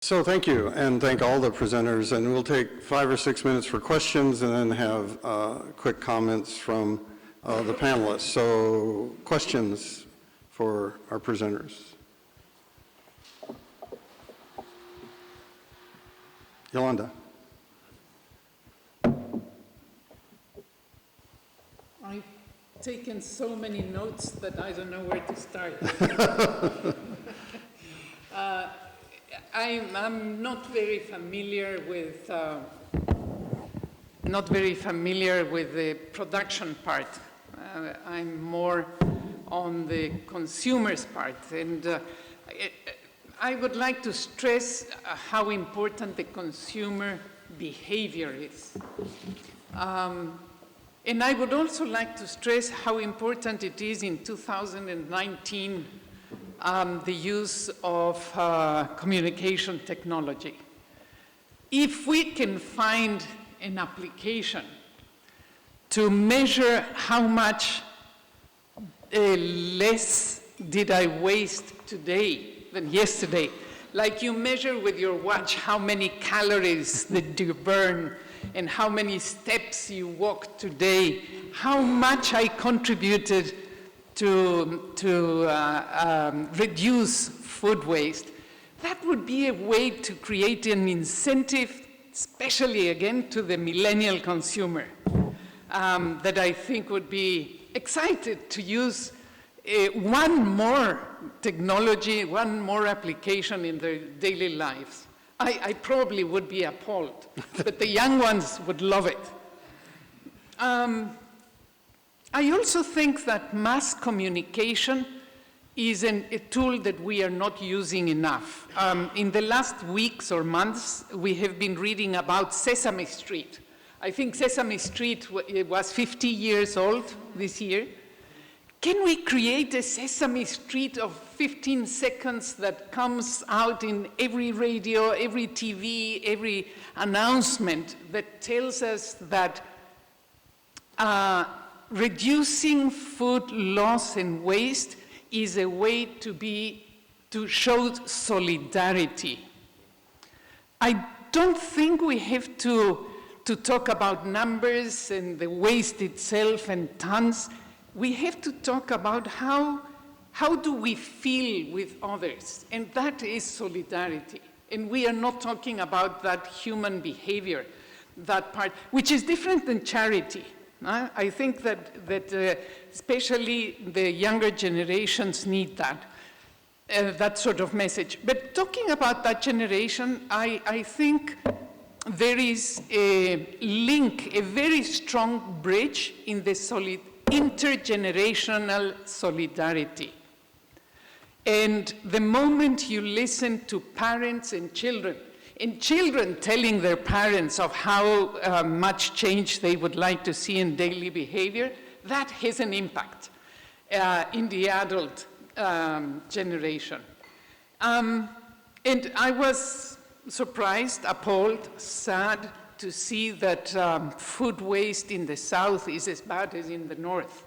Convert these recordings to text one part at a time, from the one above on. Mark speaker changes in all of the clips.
Speaker 1: So thank you, and thank all the presenters, and we'll take 5 or 6 minutes for questions and then have quick comments from the panelists. So questions for our presenters. Yolanda.
Speaker 2: I've taken so many notes that I don't know where to start. I'm not very familiar with the production part. I'm more on the consumer's part, and I would like to stress how important the consumer behavior is. And I would also like to stress how important it is in 2019 the use of communication technology. If we can find an application to measure how much less did I waste today than yesterday, like you measure with your watch how many calories did you burn and how many steps you walked today, how much I contributed to reduce food waste, that would be a way to create an incentive, especially again to the millennial consumer, that I think would be excited to use one more technology, one more application in their daily lives. I probably would be appalled, but the young ones would love it. I also think that mass communication is a tool that we are not using enough. In the last weeks or months, we have been reading about Sesame Street. I think Sesame Street was 50 years old this year. Can we create a Sesame Street of 15 seconds that comes out in every radio, every TV, every announcement that tells us that reducing food loss and waste is a way to show solidarity? I don't think we have to talk about numbers and the waste itself and tons. We have to talk about how do we feel with others, and that is solidarity. And we are not talking about that human behavior, that part, which is different than charity. I think that especially the younger generations need that sort of message. But talking about that generation, I think there is a link, a very strong bridge in the intergenerational solidarity. And the moment you listen to parents and children telling their parents of how much change they would like to see in daily behavior, that has an impact in the adult generation. And I was surprised, appalled, sad to see that food waste in the South is as bad as in the North.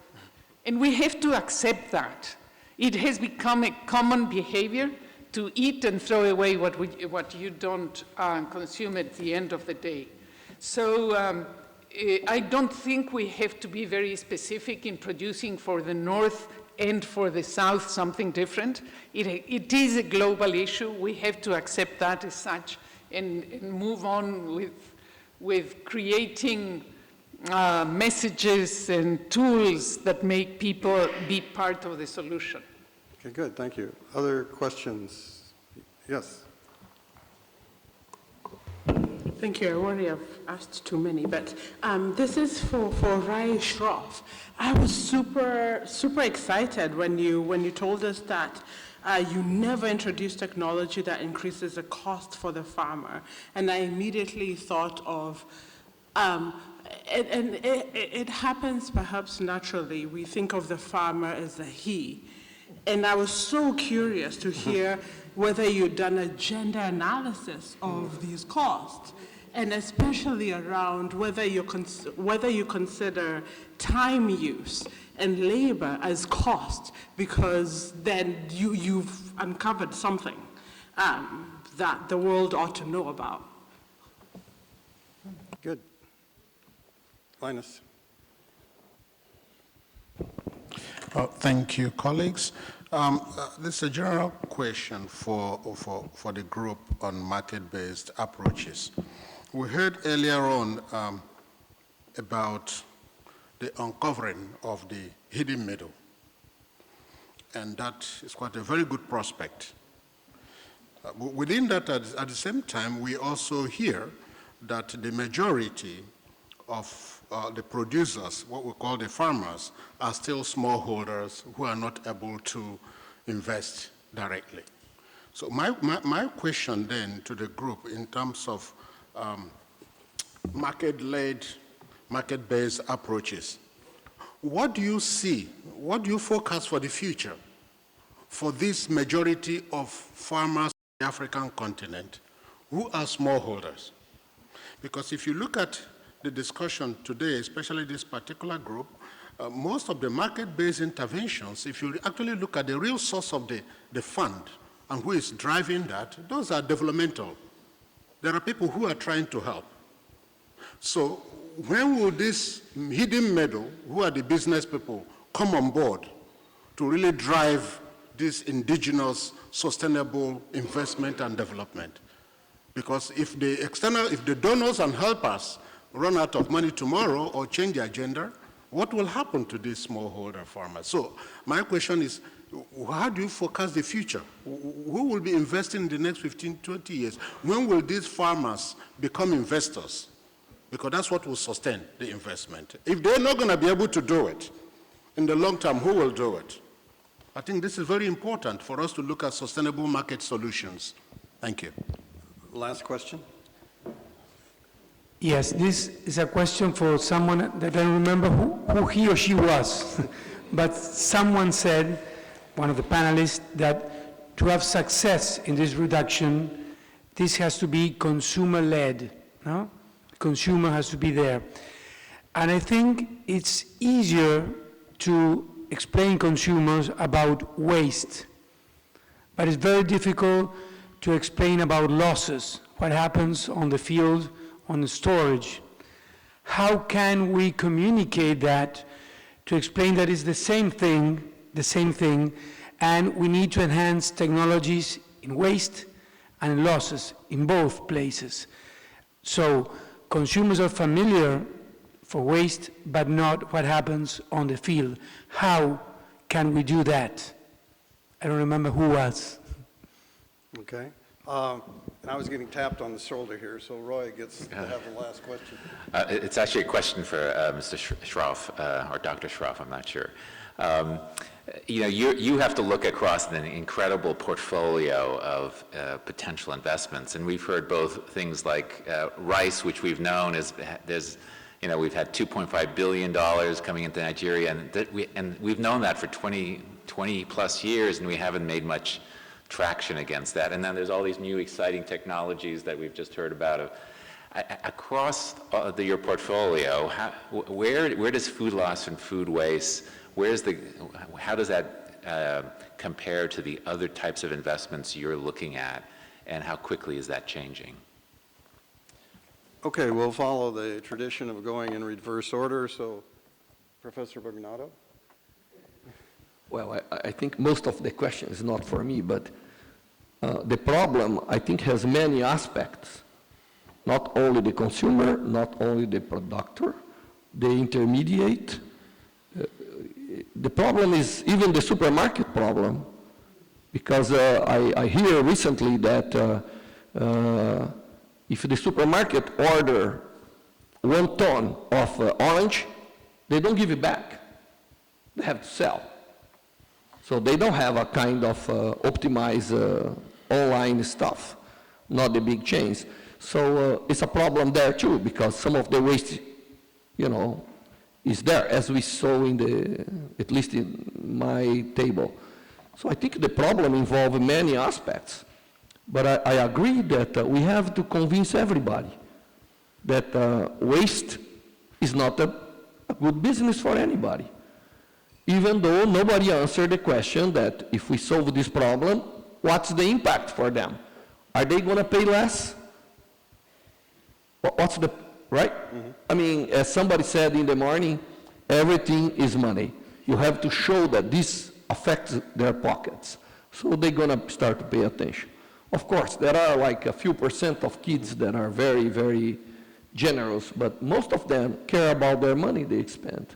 Speaker 2: And we have to accept that. It has become a common behavior to eat and throw away what you don't consume at the end of the day. So I don't think we have to be very specific in producing for the North and for the South something different. It is a global issue. We have to accept that as such and move on with creating messages and tools that make people be part of the solution.
Speaker 1: Okay, good, thank you. Other questions? Yes.
Speaker 3: Thank you. I worry I've asked too many, but this is for Rai Shroff. I was super excited when you told us that you never introduced technology that increases the cost for the farmer, and I immediately thought of, and it happens perhaps naturally. We think of the farmer as a he, and I was so curious to hear whether you'd done a gender analysis of these costs, and especially around whether you consider time use and labor as cost, because then you've uncovered something that the world ought to know about?
Speaker 1: Good. Linus.
Speaker 4: Thank you, colleagues. This is a general question for the group on market-based approaches. We heard earlier on about the uncovering of the hidden middle, and that is quite a very good prospect. Within that, at the same time, we also hear that the majority of the producers, what we call the farmers, are still smallholders who are not able to invest directly. So my question then to the group in terms of market-led, market-based approaches, what do you see, what do you forecast for the future for this majority of farmers on the African continent who are smallholders? Because if you look at the discussion today, especially this particular group, most of the market-based interventions, if you actually look at the real source of the fund and who is driving that, those are developmental. There are people who are trying to help. So when will this hidden middle, who are the business people, come on board to really drive this indigenous sustainable investment and development? Because if the donors and helpers run out of money tomorrow or change the agenda, what will happen to these smallholder farmers? So my question is, how do you forecast the future? Who will be investing in the next 15, 20 years? When will these farmers become investors? Because that's what will sustain the investment. If they're not going to be able to do it, in the long term, who will do it? I think this is very important for us to look at sustainable market solutions. Thank you.
Speaker 1: Last question.
Speaker 5: Yes, this is a question for someone that I don't remember who he or she was, but someone said, one of the panelists, that to have success in this reduction, this has to be consumer-led, no? Consumer has to be there. And I think it's easier to explain consumers about waste, but it's very difficult to explain about losses, what happens on the field, on the storage. How can we communicate that to explain that it's the same thing, and we need to enhance technologies in waste and in losses in both places. So consumers are familiar for waste, but not what happens on the field. How can we do that? I don't remember who was.
Speaker 1: Okay. And I was getting tapped on the shoulder here, so Roy gets to have the last question.
Speaker 6: It's actually a question for Mr. Schroff, or Dr. Schroff, I'm not sure. You know, you have to look across an incredible portfolio of potential investments, and we've heard both things like rice, which we've known is, you know, we've had $2.5 billion coming into Nigeria, and we've known that for 20 plus years, and we haven't made much traction against that. And then there's all these new exciting technologies that we've just heard about. Across your portfolio, where does food loss and food waste, how does that compare to the other types of investments you're looking at, and how quickly is that changing?
Speaker 1: Okay, we'll follow the tradition of going in reverse order. So, Professor Bernardo?
Speaker 7: Well, I think most of the question is not for me, but the problem, I think, has many aspects. Not only the consumer, not only the producer, the intermediate. The problem is even the supermarket problem, because I hear recently that if the supermarket order 1 ton of orange, they don't give it back. They have to sell. So they don't have a kind of optimized online stuff, not the big chains. So it's a problem there too, because some of the waste, you know, is there, as we saw in at least in my table. So I think the problem involves many aspects. But I agree that we have to convince everybody that waste is not a good business for anybody. Even though nobody answered the question that if we solve this problem, what's the impact for them? are they going to pay less? What's the, right? I mean, as somebody said in the morning, everything is money. You have to show that this affects their pockets. So they're going to start to pay attention. Of course, there are like a few % of kids that are very, very generous, but most of them care about their money they spend.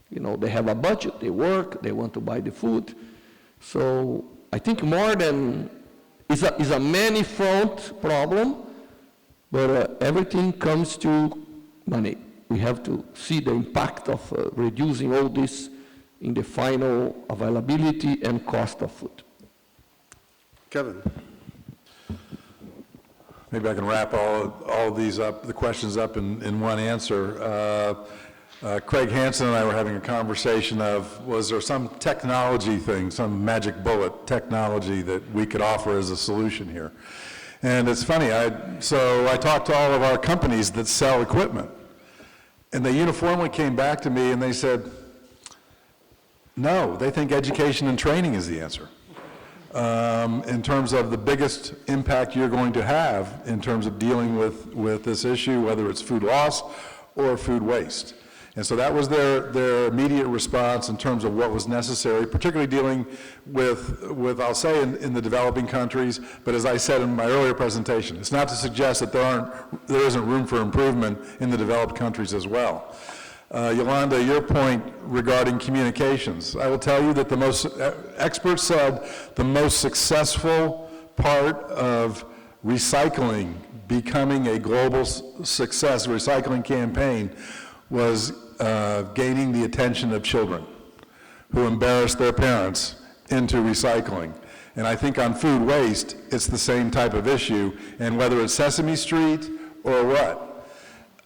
Speaker 7: You know, they have a budget, they work, they want to buy the food. So I think more than, is a many-front problem, but everything comes to money. We have to see the impact of reducing all this in the final availability and cost of food.
Speaker 1: Kevin?
Speaker 8: Maybe I can wrap all these up, the questions up in one answer. Craig Hansen and I were having a conversation of, was there some technology thing, some magic bullet technology that we could offer as a solution here? And it's funny, so I talked to all of our companies that sell equipment, and they uniformly came back to me and they said, no, they think education and training is the answer. In terms of the biggest impact you're going to have in terms of dealing with this issue, whether it's food loss or food waste. And so that was their immediate response in terms of what was necessary, particularly dealing with I'll say, in the developing countries, but as I said in my earlier presentation, it's not to suggest that there isn't room for improvement in the developed countries as well. Yolanda, your point regarding communications, I will tell you that the most, experts said the most successful part of recycling becoming a global success, recycling campaign, was gaining the attention of children who embarrass their parents into recycling. And I think on food waste, it's the same type of issue, and whether it's Sesame Street or what.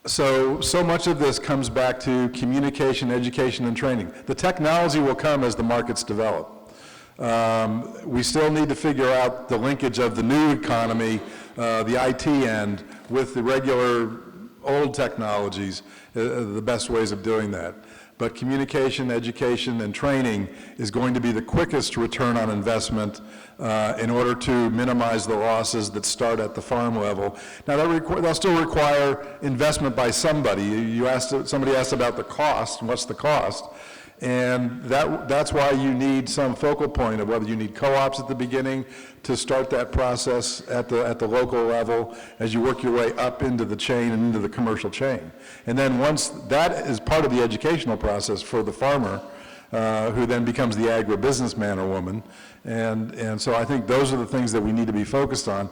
Speaker 8: So much of this comes back to communication, education, and training. The technology will come as the markets develop. We still need to figure out the linkage of the new economy, the IT end, with the regular old technologies, the best ways of doing that. But communication, education, and training is going to be the quickest return on investment in order to minimize the losses that start at the farm level. Now, they'll still require investment by somebody. Somebody asked about the cost, and what's the cost? And that's why you need some focal point of whether you need co-ops at the beginning to start that process at the local level as you work your way up into the chain and into the commercial chain. And then once that is part of the educational process for the farmer, who then becomes the agribusiness man or woman. And so I think those are the things that we need to be focused on.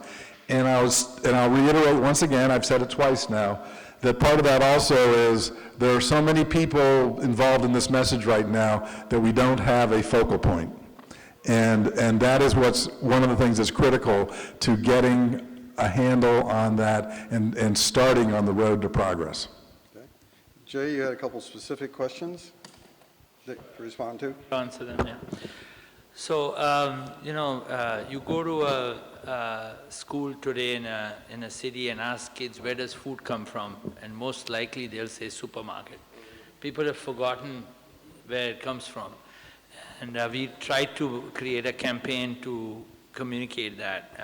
Speaker 8: And I'll reiterate once again, I've said it twice now, that part of that also is there are so many people involved in this message right now that we don't have a focal point. And that is what's one of the things that's critical to getting a handle on that and starting on the road to progress.
Speaker 1: Okay. Jay, you had a couple specific questions to respond to?
Speaker 9: Answer them, yeah. So, you go to a school today in a city and ask kids, where does food come from? And most likely they'll say supermarket. People have forgotten where it comes from. And we tried to create a campaign to communicate that.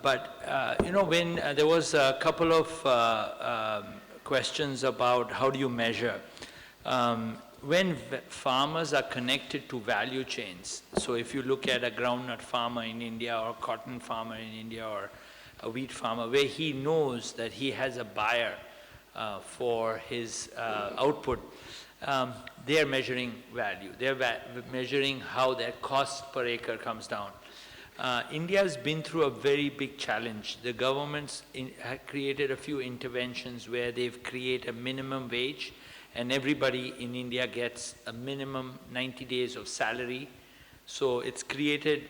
Speaker 9: When there was a couple of questions about how do you measure, when farmers are connected to value chains, so if you look at a groundnut farmer in India or a cotton farmer in India or a wheat farmer, where he knows that he has a buyer for his output, they're measuring value. They're measuring how their cost per acre comes down. India's been through a very big challenge. The government's created a few interventions where they've created a minimum wage, and everybody in India gets a minimum 90 days of salary. So it's created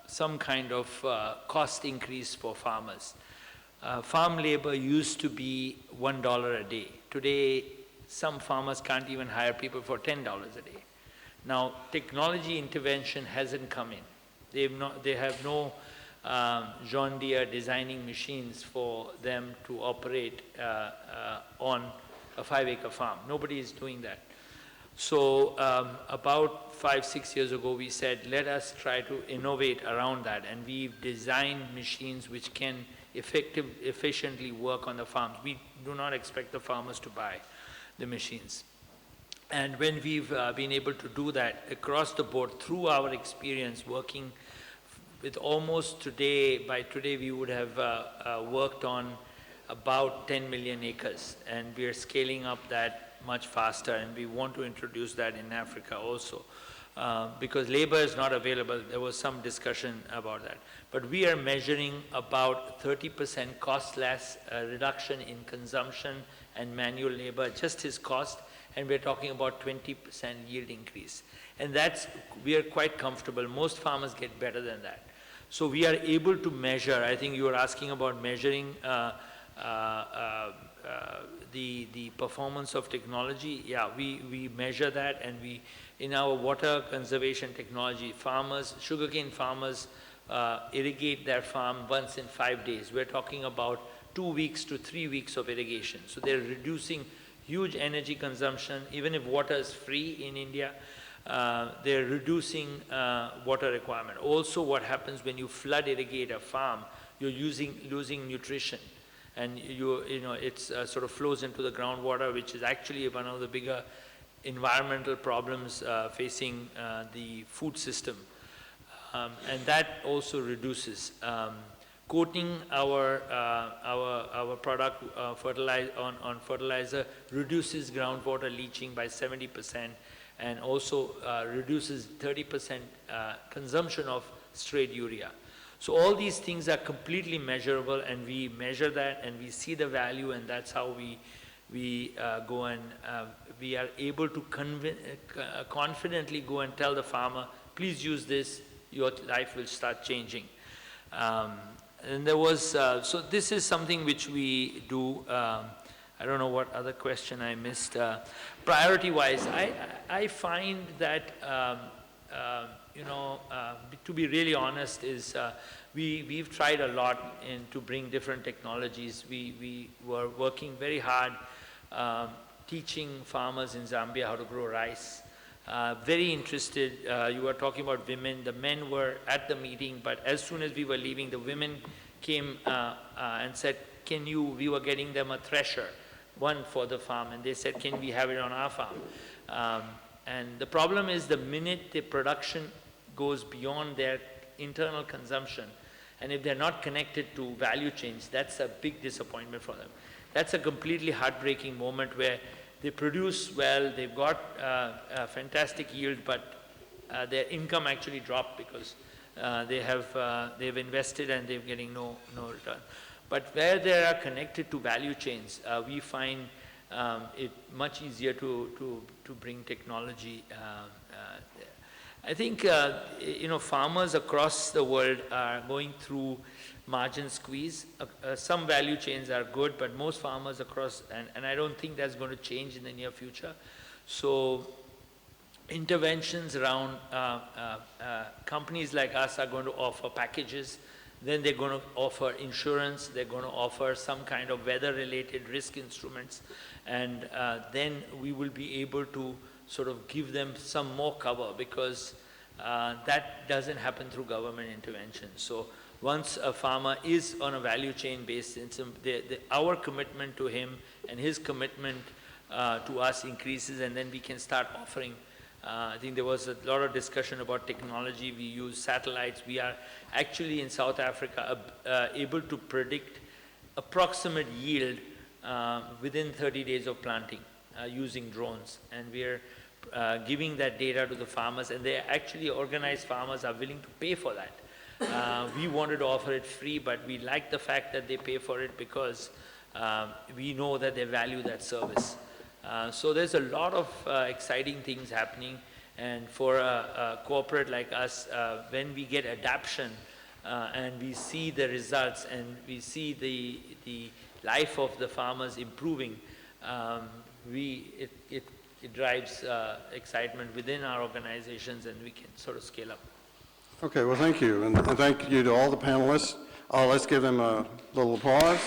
Speaker 9: some kind of cost increase for farmers. Farm labor used to be $1 a day. Today, some farmers can't even hire people for $10 a day. Now, technology intervention hasn't come in. They have no John Deere designing machines for them to operate on a 5-acre farm. Nobody is doing that. So about 5-6 years ago, we said, let us try to innovate around that. And we've designed machines which can efficiently work on the farms. We do not expect the farmers to buy the machines. And when we've been able to do that across the board through our experience working with almost by today we would have worked on about 10 million acres, and we are scaling up that much faster, and we want to introduce that in Africa also. Because labor is not available, there was some discussion about that. But we are measuring about 30% cost less reduction in consumption and manual labor, just his cost, and we're talking about 20% yield increase. And we are quite comfortable. Most farmers get better than that. So we are able to measure. I think you were asking about measuring the performance of technology. Yeah, we measure that, and in our water conservation technology, sugarcane farmers irrigate their farm once in 5 days. We're talking about 2 weeks to 3 weeks of irrigation. So they're reducing huge energy consumption. Even if water is free in India, they're reducing water requirement. Also, what happens when you flood irrigate a farm, you're losing nutrition. And it sort of flows into the groundwater, which is actually one of the bigger environmental problems facing the food system. And that also reduces. Coating our product on fertilizer reduces groundwater leaching by 70%, and also reduces 30% consumption of straight urea. So all these things are completely measurable, and we measure that, and we see the value, and that's how we go and we are able to confidently go and tell the farmer, please use this, your life will start changing. And there was, so this is something which we do. I don't know what other question I missed. Priority-wise, I find that, to be really honest, is we've tried a lot to bring different technologies. We were working very hard teaching farmers in Zambia how to grow rice. Very interested. You were talking about women. The men were at the meeting, but as soon as we were leaving, the women came and said, we were getting them a thresher, one for the farm, and they said, can we have it on our farm? And the problem is, the minute the production goes beyond their internal consumption, and if they're not connected to value chains, that's a big disappointment for them. That's a completely heartbreaking moment where they produce well, they've got a fantastic yield, but their income actually dropped because they've invested and they're getting no return. But where they are connected to value chains, we find it much easier to bring technology there. I think farmers across the world are going through margin squeeze. Some value chains are good, but most farmers across, and I don't think that's going to change in the near future. So interventions around companies like us are going to offer packages. Then they're going to offer insurance. They're going to offer some kind of weather-related risk instruments. And then we will be able to sort of give them some more cover, because that doesn't happen through government intervention. So once a farmer is on a value chain basis, our commitment to him and his commitment to us increases, and then we can start offering. I think there was a lot of discussion about technology. We use satellites. We are actually in South Africa able to predict approximate yield within 30 days of planting using drones. And we are giving that data to the farmers, and they actually, organized farmers are willing to pay for that. We wanted to offer it free, but we like the fact that they pay for it because we know that they value that service. So there's a lot of exciting things happening, and for a corporate like us, when we get adoption and we see the results and we see the life of the farmers improving, it drives excitement within our organizations, and we can sort of scale up.
Speaker 1: Okay, well, thank you, and thank you to all the panelists. Let's give them a little applause.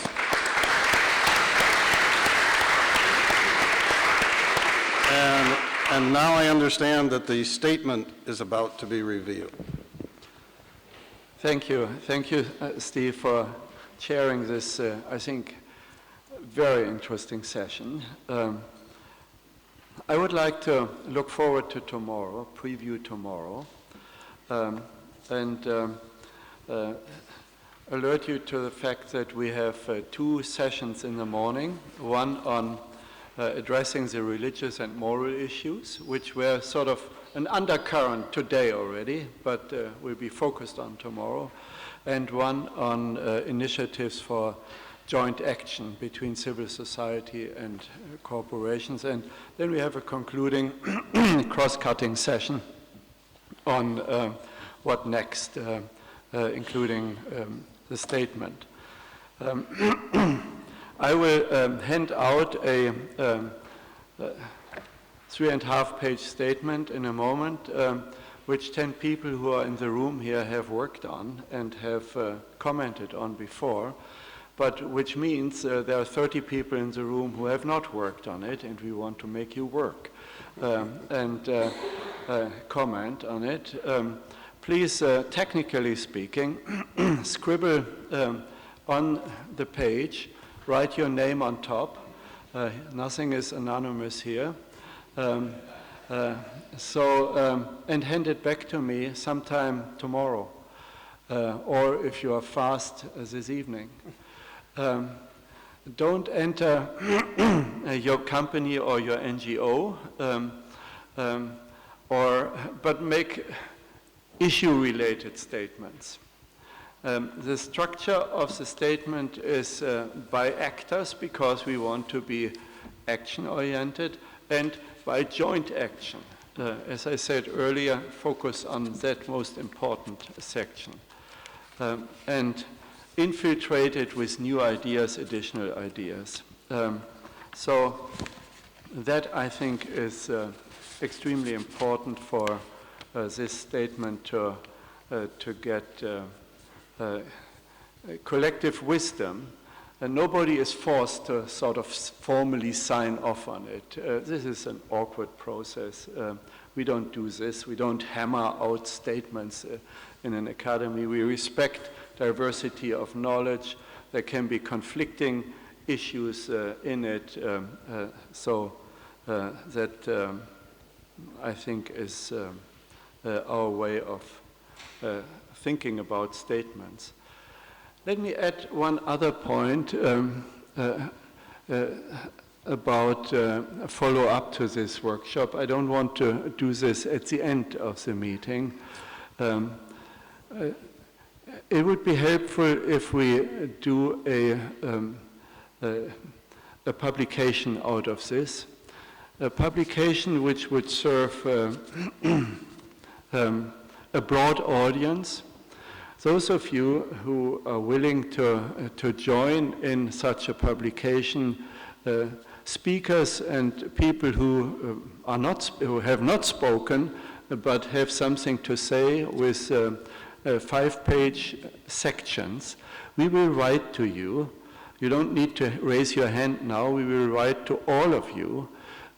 Speaker 1: And now I understand that the statement is about to be revealed.
Speaker 10: Thank you. Thank you, Steve, for chairing this, I think, very interesting session. I would like to look forward to tomorrow, preview tomorrow, and alert you to the fact that we have 2 sessions in the morning, one on addressing the religious and moral issues, which were sort of an undercurrent today already, but will be focused on tomorrow, and one on initiatives for joint action between civil society and corporations. And then we have a concluding cross-cutting session on what next, including the statement. I will hand out a 3.5-page statement in a moment, which 10 people who are in the room here have worked on and have commented on before, but which means there are 30 people in the room who have not worked on it, and we want to make you work and comment on it. Please, technically speaking, scribble on the page, write your name on top. Nothing is anonymous here. And hand it back to me sometime tomorrow, or if you are fast, this evening. Don't enter your company or your NGO, but make issue-related statements. The structure of the statement is by actors, because we want to be action-oriented, and by joint action. As I said earlier, focus on that most important section. And infiltrate it with new ideas, additional ideas. So that, I think, is extremely important for this statement to get collective wisdom. And nobody is forced to sort of formally sign off on it. This is an awkward process. We don't do this. We don't hammer out statements in an academy. We respect diversity of knowledge. There can be conflicting issues in it. So that, I think, is our way of thinking about statements. Let me add one other point about a follow-up to this workshop. I don't want to do this at the end of the meeting. It would be helpful if we do a publication out of this, a publication which would serve a broad audience. Those of you who are willing to join in such a publication, speakers and people who have not spoken but have something to say with 5-page sections, we will write to you. You don't need to raise your hand now. We will write to all of you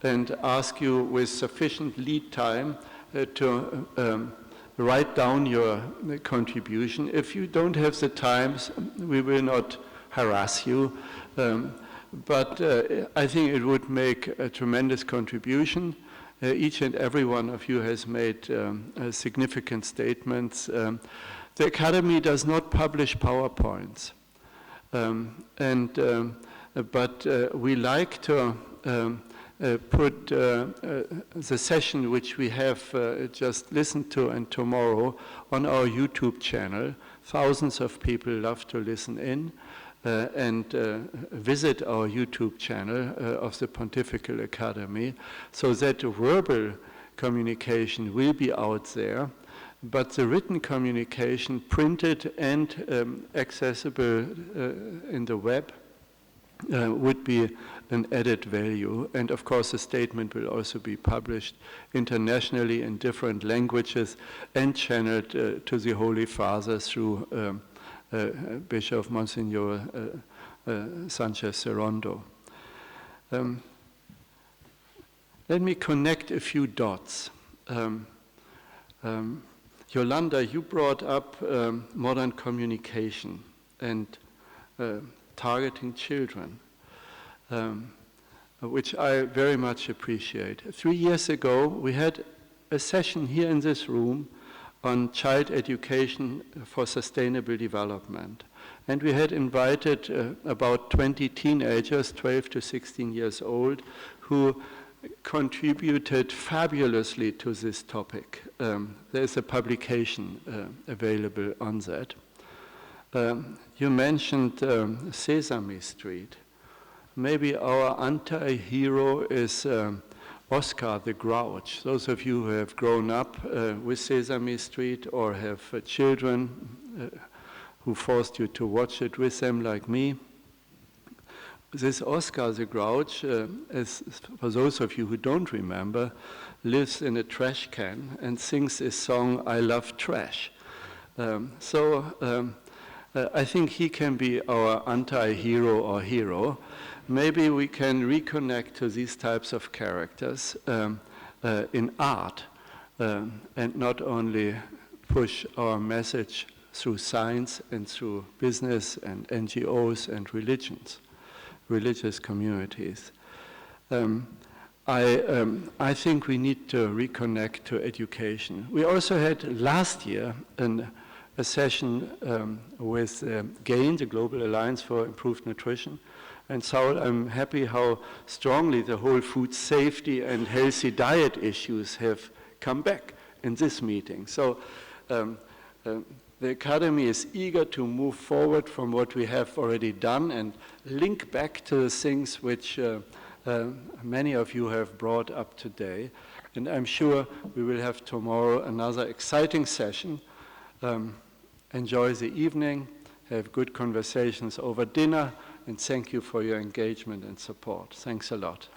Speaker 10: and ask you with sufficient lead time to write down your contribution. If you don't have the time, we will not harass you. But I think it would make a tremendous contribution. Each and every one of you has made significant statements. The Academy does not publish PowerPoints. But we like to put the session which we have just listened to and tomorrow on our YouTube channel. Thousands of people love to listen in and visit our YouTube channel of the Pontifical Academy, so that verbal communication will be out there, but the written communication, printed and accessible in the web, would be an added value. And of course, the statement will also be published internationally in different languages and channeled to the Holy Father through Bishop Monsignor Sanchez Serrando. Let me connect a few dots. Yolanda, you brought up modern communication and targeting children, which I very much appreciate. 3 years ago, we had a session here in this room on child education for sustainable development. And we had invited about 20 teenagers, 12 to 16 years old, who contributed fabulously to this topic. There's a publication available on that. You mentioned Sesame Street. Maybe our anti-hero is Oscar the Grouch. Those of you who have grown up with Sesame Street or have children who forced you to watch it with them like me, this Oscar the Grouch, for those of you who don't remember, lives in a trash can and sings this song, "I Love Trash." I think he can be our anti-hero or hero. Maybe we can reconnect to these types of characters in art and not only push our message through science and through business and NGOs and religious communities. I think we need to reconnect to education. We also had last year a session with GAIN, the Global Alliance for Improved Nutrition. And Saul, I'm happy how strongly the whole food safety and healthy diet issues have come back in this meeting. So the Academy is eager to move forward from what we have already done and link back to the things which many of you have brought up today. And I'm sure we will have tomorrow another exciting session. Enjoy the evening, have good conversations over dinner, and thank you for your engagement and support. Thanks a lot.